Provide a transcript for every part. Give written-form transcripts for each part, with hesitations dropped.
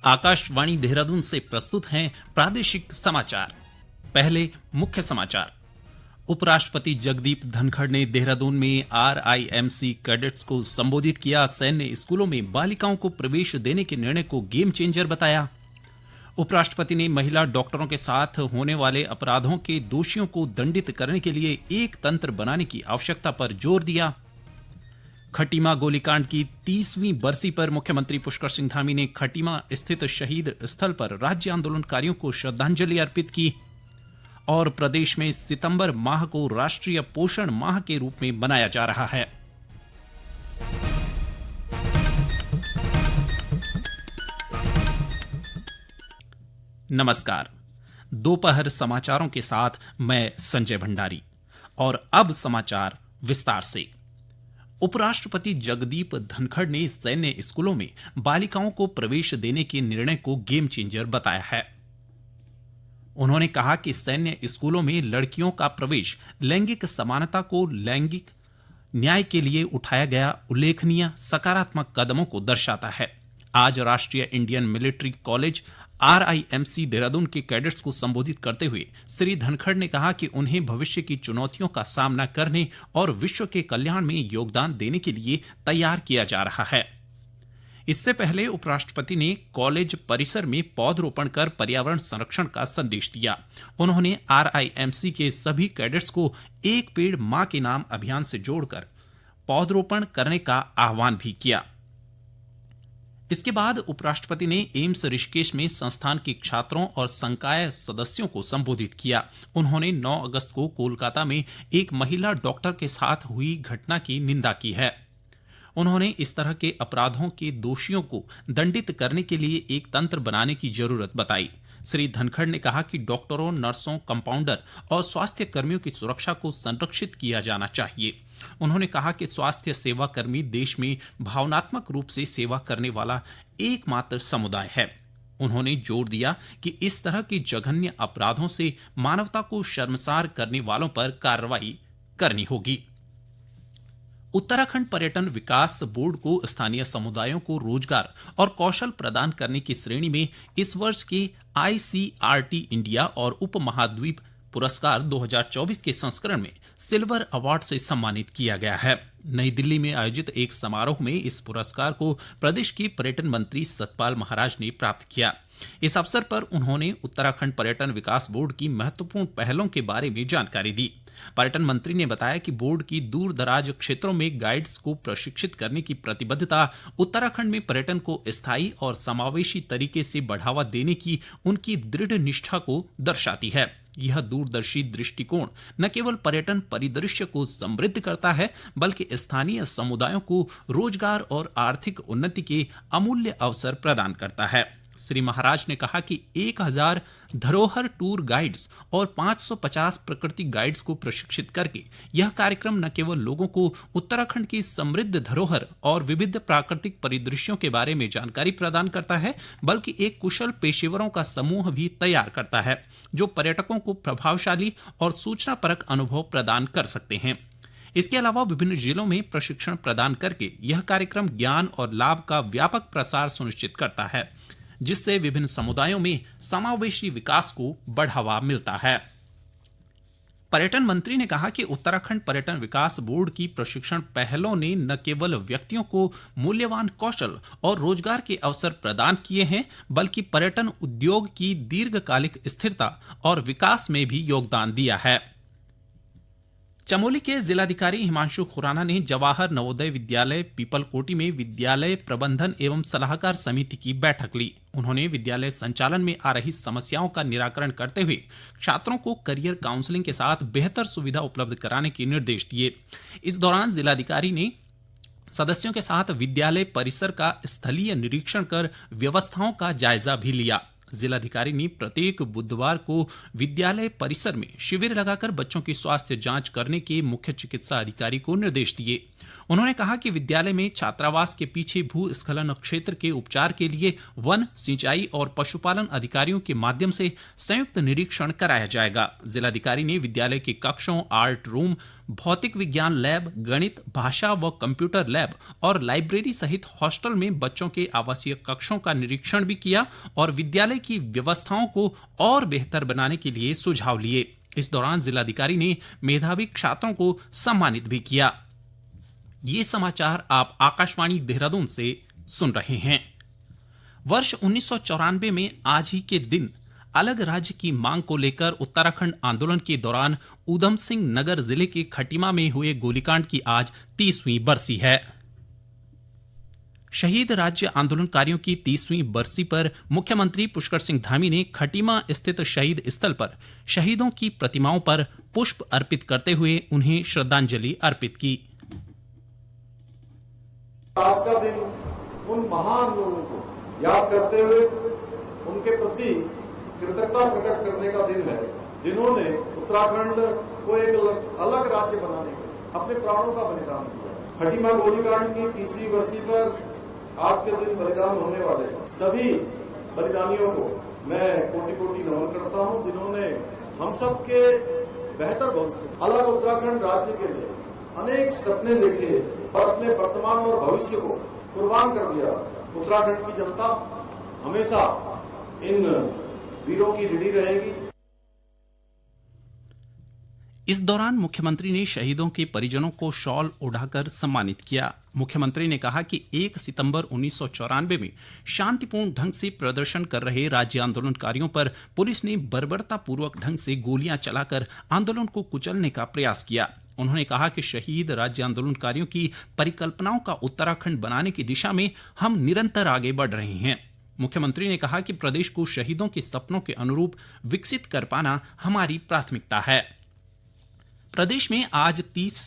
आकाशवाणी देहरादून से प्रस्तुत हैं प्रादेशिक समाचार। पहले मुख्य समाचार। उपराष्ट्रपति जगदीप धनखड़ ने देहरादून में RIMC कैडेट्स को संबोधित किया। सैन्य स्कूलों में बालिकाओं को प्रवेश देने के निर्णय को गेम चेंजर बताया। उपराष्ट्रपति ने महिला डॉक्टरों के साथ होने वाले अपराधों के दोषियों को दंडित करने के लिए एक तंत्र बनाने की आवश्यकता पर जोर दिया। खटीमा गोलीकांड की 30वीं बरसी पर मुख्यमंत्री पुष्कर सिंह धामी ने खटीमा स्थित शहीद स्थल पर राज्य आंदोलनकारियों को श्रद्धांजलि अर्पित की। और प्रदेश में सितंबर माह को राष्ट्रीय पोषण माह के रूप में मनाया जा रहा है। नमस्कार। दोपहर समाचारों के साथ मैं संजय भंडारी। और अब समाचार विस्तार से। उपराष्ट्रपति जगदीप धनखड़ ने सैन्य स्कूलों में बालिकाओं को प्रवेश देने के निर्णय को गेम चेंजर बताया है। उन्होंने कहा कि सैन्य स्कूलों में लड़कियों का प्रवेश लैंगिक समानता को लैंगिक न्याय के लिए उठाया गया उल्लेखनीय सकारात्मक कदमों को दर्शाता है। आज राष्ट्रीय Indian military college RIMC Dehradun के कैडेट्स को संबोधित करते हुए श्री धनखड़ ने कहा कि उन्हें भविष्य की चुनौतियों का सामना करने और विश्व के कल्याण में योगदान देने के लिए तैयार किया जा रहा है। इससे पहले उपराष्ट्रपति ने कॉलेज परिसर में पौधरोपण कर पर्यावरण संरक्षण का संदेश दिया। उन्होंने RIMC के सभी कैडेट्स को एक पेड़ मां के नाम अभियान से जोड़कर पौधरोपण करने का आह्वान भी किया। इसके बाद उपराष्ट्रपति ने एम्स ऋषिकेश में संस्थान के छात्रों और संकाय सदस्यों को संबोधित किया। उन्होंने 9 अगस्त को कोलकाता में एक महिला डॉक्टर के साथ हुई घटना की निंदा की है। उन्होंने इस तरह के अपराधों के दोषियों को दंडित करने के लिए एक तंत्र बनाने की जरूरत बताई। श्री धनखड़ ने कहा कि डॉक्टरों, नर्सों, कंपाउंडर और स्वास्थ्य कर्मियों की सुरक्षा को संरक्षित किया जाना चाहिए। उन्होंने कहा कि स्वास्थ्य सेवा कर्मी देश में भावनात्मक रूप से सेवा करने वाला एकमात्र समुदाय है। उन्होंने जोर दिया कि इस तरह के जघन्य अपराधों से मानवता को शर्मसार करने वालों पर कार्रवाई करनी होगी। उत्तराखंड पर्यटन विकास बोर्ड को स्थानीय समुदायों को रोजगार और कौशल प्रदान करने की श्रेणी में इस वर्ष के ICRT इंडिया और उप महाद्वीप पुरस्कार 2024 के संस्करण में सिल्वर अवार्ड से सम्मानित किया गया है। नई दिल्ली में आयोजित एक समारोह में इस पुरस्कार को प्रदेश के पर्यटन मंत्री सतपाल महाराज ने प्राप्त किया। इस अवसर पर उन्होंने उत्तराखंड पर्यटन विकास बोर्ड की महत्वपूर्ण पहलों के बारे में जानकारी दी। पर्यटन मंत्री ने बताया कि बोर्ड की दूर दराज क्षेत्रों में गाइड्स को प्रशिक्षित करने की प्रतिबद्धता उत्तराखंड में पर्यटन को स्थायी और समावेशी तरीके से बढ़ावा देने की उनकी दृढ़ निष्ठा को दर्शाती है। यह दूरदर्शी दृष्टिकोण न केवल पर्यटन परिदृश्य को समृद्ध करता है, बल्कि स्थानीय समुदायों को रोजगार और आर्थिक उन्नति के अमूल्य अवसर प्रदान करता है। श्री महाराज ने कहा कि 1000 धरोहर टूर गाइड्स और 550 प्रकृति गाइड्स को प्रशिक्षित करके यह कार्यक्रम न केवल लोगों को उत्तराखंड की समृद्ध धरोहर और विविध प्राकृतिक परिदृश्यों के बारे में जानकारी प्रदान करता है, बल्कि एक कुशल पेशेवरों का समूह भी तैयार करता है जो पर्यटकों को प्रभावशाली और सूचनापरक अनुभव प्रदान कर सकते हैं। इसके अलावा विभिन्न जिलों में प्रशिक्षण प्रदान करके यह कार्यक्रम ज्ञान और लाभ का व्यापक प्रसार सुनिश्चित करता है, जिससे विभिन्न समुदायों में समावेशी विकास को बढ़ावा मिलता है। पर्यटन मंत्री ने कहा कि उत्तराखंड पर्यटन विकास बोर्ड की प्रशिक्षण पहलों ने न केवल व्यक्तियों को मूल्यवान कौशल और रोजगार के अवसर प्रदान किए हैं, बल्कि पर्यटन उद्योग की दीर्घकालिक स्थिरता और विकास में भी योगदान दिया है। चमोली के जिलाधिकारी हिमांशु खुराना ने जवाहर नवोदय विद्यालय पीपलकोटी में विद्यालय प्रबंधन एवं सलाहकार समिति की बैठक ली। उन्होंने विद्यालय संचालन में आ रही समस्याओं का निराकरण करते हुए छात्रों को करियर काउंसलिंग के साथ बेहतर सुविधा उपलब्ध कराने के निर्देश दिए। इस दौरान जिलाधिकारी ने सदस्यों के साथ विद्यालय परिसर का स्थलीय निरीक्षण कर व्यवस्थाओं का जायजा भी लिया। जिलाधिकारी ने प्रत्येक बुधवार को विद्यालय परिसर में शिविर लगाकर बच्चों की स्वास्थ्य जांच करने के मुख्य चिकित्सा अधिकारी को निर्देश दिए। उन्होंने कहा कि विद्यालय में छात्रावास के पीछे भूस्खलन क्षेत्र के उपचार के लिए वन, सिंचाई और पशुपालन अधिकारियों के माध्यम से संयुक्त निरीक्षण कराया जाएगा। जिलाधिकारी ने विद्यालय के कक्षों, आर्ट रूम, भौतिक विज्ञान लैब, गणित, भाषा व कंप्यूटर लैब और लाइब्रेरी सहित हॉस्टल में बच्चों के आवासीय कक्षों का निरीक्षण भी किया और विद्यालय की व्यवस्थाओं को और बेहतर बनाने के लिए सुझाव लिए। इस दौरान जिलाधिकारी ने मेधावी छात्रों को सम्मानित भी किया। ये समाचार आप आकाशवाणी देहरादून से सुन रहे हैं। वर्ष 1994 में आज ही के दिन अलग राज्य की मांग को लेकर उत्तराखंड आंदोलन के दौरान ऊधम सिंह नगर जिले के खटीमा में हुए गोलीकांड की आज 30वीं बरसी है। शहीद राज्य आंदोलनकारियों की 30वीं बरसी पर मुख्यमंत्री पुष्कर सिंह धामी ने खटीमा स्थित शहीद स्थल पर शहीदों की प्रतिमाओं पर पुष्प अर्पित करते हुए उन्हें श्रद्धांजलि अर्पित की। आज का दिन उन महान लोगों को याद करते हुए उनके प्रति कृतज्ञता प्रकट करने का दिन है, जिन्होंने उत्तराखंड को एक अलग राज्य बनाने के अपने प्राणों का बलिदान दिया। खटीमा गोलीकांड की 30वीं बरसी पर आज के दिन बलिदान होने वाले सभी बलिदानियों को मैं कोटि कोटि नमन करता हूं, जिन्होंने हम सबके बेहतर भविष्य, अलग उत्तराखंड राज्य के लिए अनेक सपने देखे और अपने वर्तमान और भविष्य को कुर्बान कर दिया। उत्तराखंड की जनता हमेशा इन वीरों की ऋणी रहेगी। इस दौरान मुख्यमंत्री ने शहीदों के परिजनों को शॉल ओढ़ाकर सम्मानित किया। मुख्यमंत्री ने कहा कि 1 सितंबर 1994 में शांतिपूर्ण ढंग से प्रदर्शन कर रहे राज्य आंदोलनकारियों पर पुलिस ने बर्बरतापूर्वक ढंग से गोलियां चलाकर आंदोलन को कुचलने का प्रयास किया। उन्होंने कहा कि शहीद राज्य आंदोलनकारियों की परिकल्पनाओं का उत्तराखंड बनाने की दिशा में हम निरंतर आगे बढ़ रहे हैं। मुख्यमंत्री ने कहा कि प्रदेश को शहीदों के सपनों के अनुरूप विकसित कर पाना हमारी प्राथमिकता है। प्रदेश में आज से 30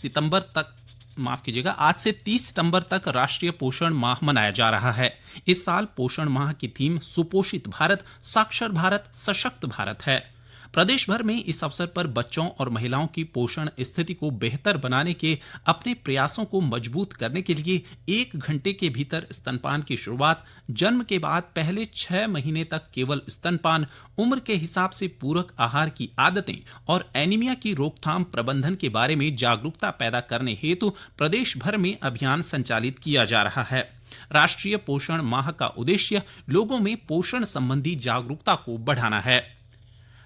सितंबर तक राष्ट्रीय पोषण माह मनाया जा रहा है। इस साल पोषण माह की थीम सुपोषित भारत, साक्षर भारत, सशक्त भारत है। प्रदेश भर में इस अवसर पर बच्चों और महिलाओं की पोषण स्थिति को बेहतर बनाने के अपने प्रयासों को मजबूत करने के लिए 1 घंटे के भीतर स्तनपान की शुरुआत, जन्म के बाद पहले 6 महीने तक केवल स्तनपान, उम्र के हिसाब से पूरक आहार की आदतें और एनीमिया की रोकथाम प्रबंधन के बारे में जागरूकता पैदा करने हेतु प्रदेश भर में अभियान संचालित किया जा रहा है। राष्ट्रीय पोषण माह का उद्देश्य लोगों में पोषण संबंधी जागरूकता को बढ़ाना है।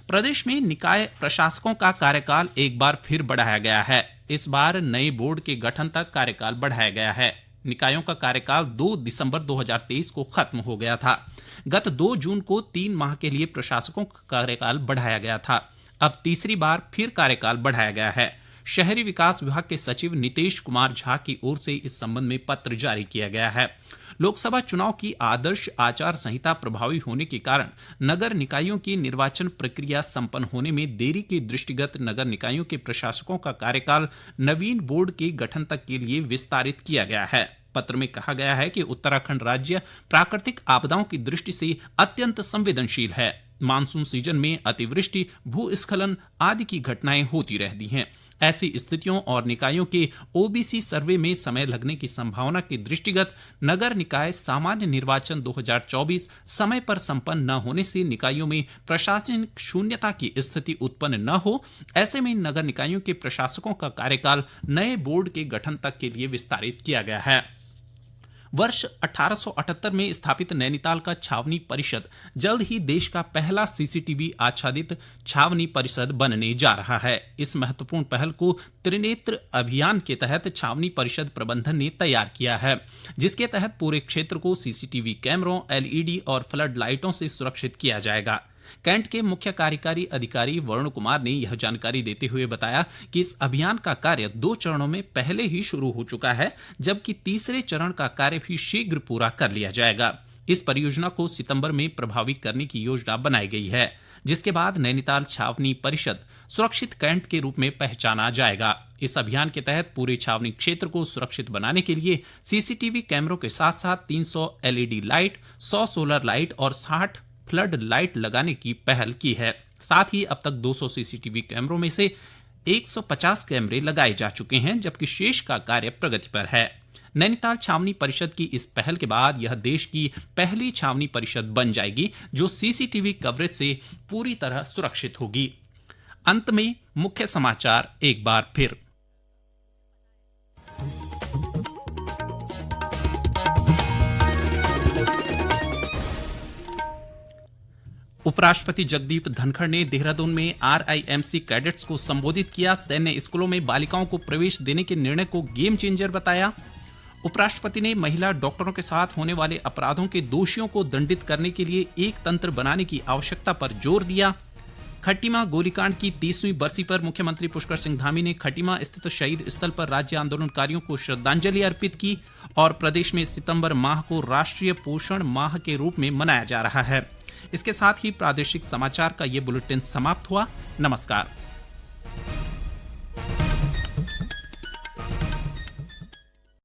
प्रदेश में निकाय प्रशासकों का कार्यकाल एक बार फिर बढ़ाया गया है। इस बार नए बोर्ड के गठन तक कार्यकाल बढ़ाया गया है। निकायों का कार्यकाल 2 दिसंबर 2023 को खत्म हो गया था। गत 2 जून को 3 माह के लिए प्रशासकों का कार्यकाल बढ़ाया गया था। अब तीसरी बार फिर कार्यकाल बढ़ाया गया है। शहरी विकास विभाग के सचिव नितेश कुमार झा की ओर से इस संबंध में पत्र जारी किया गया है। लोकसभा चुनाव की आदर्श आचार संहिता प्रभावी होने के कारण नगर निकायों की निर्वाचन प्रक्रिया संपन्न होने में देरी के दृष्टिगत नगर निकायों के प्रशासकों का कार्यकाल नवीन बोर्ड के गठन तक के लिए विस्तारित किया गया है। पत्र में कहा गया है कि उत्तराखंड राज्य प्राकृतिक आपदाओं की दृष्टि से अत्यंत संवेदनशील है। मानसून सीजन में अतिवृष्टि, भूस्खलन आदि की घटनाएं होती रहती हैं। ऐसी स्थितियों और निकायों के ओबीसी सर्वे में समय लगने की संभावना के दृष्टिगत नगर निकाय सामान्य निर्वाचन 2024 समय पर संपन्न न होने से निकायों में प्रशासनिक शून्यता की स्थिति उत्पन्न न हो, ऐसे में नगर निकायों के प्रशासकों का कार्यकाल नए बोर्ड के गठन तक के लिए विस्तारित किया गया है। वर्ष 1878 में स्थापित नैनीताल का छावनी परिषद जल्द ही देश का पहला सीसीटीवी आच्छादित छावनी परिषद बनने जा रहा है। इस महत्वपूर्ण पहल को त्रिनेत्र अभियान के तहत छावनी परिषद प्रबंधन ने तैयार किया है, जिसके तहत पूरे क्षेत्र को सीसीटीवी कैमरों, एलईडी और फ्लड लाइटों से सुरक्षित किया जाएगा। कैंट के मुख्य कार्यकारी अधिकारी वरुण कुमार ने यह जानकारी देते हुए बताया कि इस अभियान का कार्य 2 चरणों में पहले ही शुरू हो चुका है, जबकि तीसरे चरण का कार्य भी शीघ्र पूरा कर लिया जाएगा। इस परियोजना को सितंबर में प्रभावी करने की योजना बनाई गई है, जिसके बाद नैनीताल छावनी परिषद सुरक्षित कैंट के रूप में पहचाना जाएगा। इस अभियान के तहत पूरे छावनी क्षेत्र को सुरक्षित बनाने के लिए सीसीटीवी कैमरों के साथ साथ 300 एलईडी लाइट, 100 सोलर लाइट और 60 फ्लड लाइट लगाने की पहल की है। साथ ही अब तक 200 सीसीटीवी कैमरों में से 150 कैमरे लगाए जा चुके हैं, जबकि शेष का कार्य प्रगति पर है। नैनीताल छावनी परिषद की इस पहल के बाद यह देश की पहली छावनी परिषद बन जाएगी जो सीसीटीवी कवरेज से पूरी तरह सुरक्षित होगी। अंत में मुख्य समाचार एक बार फिर। उपराष्ट्रपति जगदीप धनखड़ ने देहरादून में RIMC कैडेट्स को संबोधित किया। सैन्य स्कूलों में बालिकाओं को प्रवेश देने के निर्णय को गेम चेंजर बताया। उपराष्ट्रपति ने महिला डॉक्टरों के साथ होने वाले अपराधों के दोषियों को दंडित करने के लिए एक तंत्र बनाने की आवश्यकता पर जोर दिया। खटीमा गोलीकांड की 30वीं बरसी पर मुख्यमंत्री पुष्कर सिंह धामी ने खटीमा स्थित शहीद स्थल पर राज्य आंदोलनकारियों को श्रद्धांजलि अर्पित की। और प्रदेश में सितंबर माह को राष्ट्रीय पोषण माह के रूप में मनाया जा रहा है। इसके साथ ही प्रादेशिक समाचार का ये बुलेटिन समाप्त हुआ। नमस्कार।